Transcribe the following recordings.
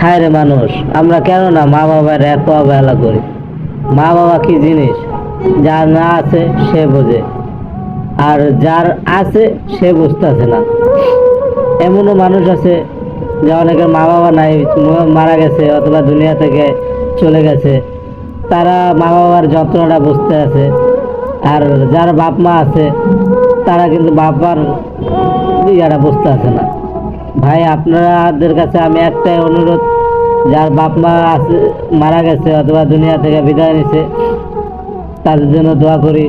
হায় রে মানুষ, আমরা কেন না মা বাবার এত অবহেলা করি? মা বাবা কি জিনিস? যার না আছে সে বোঝে, আর যার আছে সে বুঝতেছে না। এমনও মানুষ আছে যে অনেকের মা বাবা নাই, মারা গেছে অথবা দুনিয়া থেকে চলে গেছে, তারা মা বাবার যন্ত্রণাটা বুঝতে আছে। আর যার বাপ মা আছে তারা কিন্তু বাবার ইয়াটা বুঝতে আছে না। ভাই, আপনাদের কাছে আমি একটাই অনুরোধ, যার বাপ মা আছে মারা গেছে অথবা দুনিয়া থেকে বিদায় নিছে, তাদের জন্য দোয়া করি।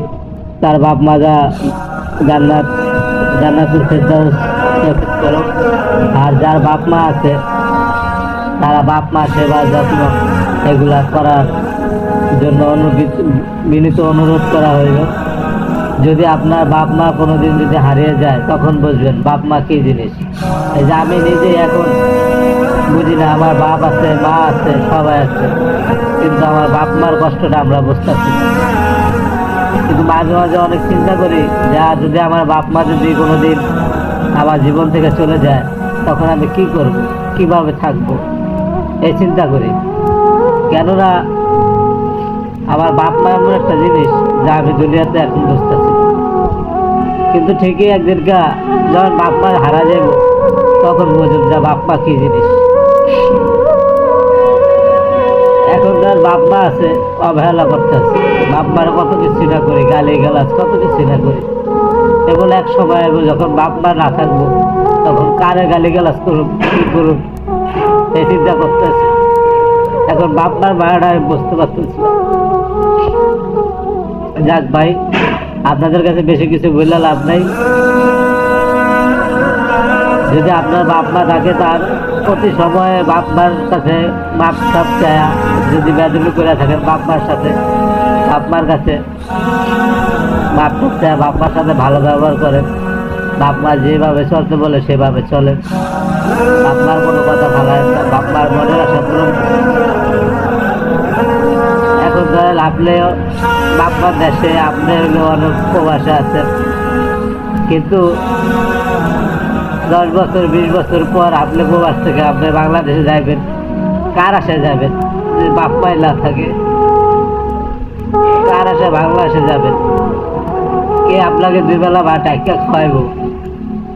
তার বাপ মা যা জান্নাতুল ফেরদাউস নসিব করুক। আর যার বাপ মা আছে তারা বাপ মা সেবা যত্ন এগুলা করার জন্য বিনীত অনুরোধ করা হইল। যদি আপনার বাপ মা কোনোদিন যদি হারিয়ে যায়, তখন বুঝবেন বাপ মা কি জিনিস। এই যে আমি নিজেই এখন বুঝি না, আমার বাপ আছে, মা আছে, সবাই আছে, কিন্তু আমার বাপ মার কষ্টটা আমরা বুঝতেছি না। কিন্তু মাঝে মাঝে অনেক চিন্তা করি, যা যদি আমার বাপ মা যদি কোনোদিন আমার জীবন থেকে চলে যায়, তখন আমি কি করব, কিভাবে থাকবো, এই চিন্তা করি। কেননা আমার বাপ মা এমন একটা জিনিস যা আমি দুনিয়াতে এখন বুঝতেছি। কিন্তু ঠিকই একদিনকা যখন বাপ মা হারা যাব, তখন বুঝব যে বাপ মা কি জিনিস। এখন যার বাপ মা আছে অবহেলা করতেছে, বাপ মার কত কিছু না করি, গালি গালাজ কত কিছু না করি। এবং এক সময় যখন বাপ মা না থাকবো, তখন কারে গালি গালাজ করুক, কি করুক, এই চিন্তা করতেছে। এখন বাপ মার মায়াটা আমি বুঝতে পারতেছি। যাক ভাই, আপনাদের কাছে বেশি কিছু বললে লাভ নাই। যদি আপনার বাপ মা থাকে, তার প্রতি সময়ে বাপ মার কাছে মাপ সাপ চায়া, যদি বেদবি করে থাকেন বাপ মার সাথে, বাপ মার কাছে মাপ সাপ চায়া, বাপ মার সাথে ভালো ব্যবহার করেন। বাপ মা যেভাবে চলতে বলে সেভাবে চলেন। বাপ মার কোনো কথা ভালায় না, বাপ মার মনের আশা পূরণ। এখন ধরেন আপনি বাপ মার দেশে, আপনি হলো অনেক প্রবাসে আছেন, কিন্তু 10 বছর 20 বছর পর আপনি প্রবাস থেকে আপনি বাংলাদেশে যাবেন, কার আশায় যাবেন? যদি বাপ মাই না থাকে, কার আশায় বাংলাদেশে যাবেন? কে আপনাকে 2 বেলা ভাত একটা খাওয়াইব?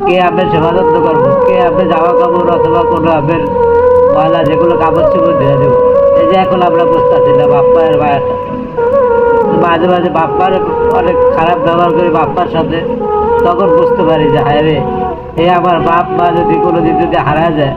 কে আপনার সেবা যত্ন করবো? কে আপনার জামা কাপড় অথবা কোনো আপনার ময়লা যেগুলো কাপড় চোপড় ধুয়ে দেবো? এই যে এখন আমরা বুঝতেছি না বাপ মায়ের মায়াটা। মাঝে মাঝে বাপ মার অনেক খারাপ ব্যবহার করি বাপ মার সাথে, তখন বুঝতে পারি যে হায় রে, এই আমার বাপ মা যদি কোনোদিন যদি হারা যায়,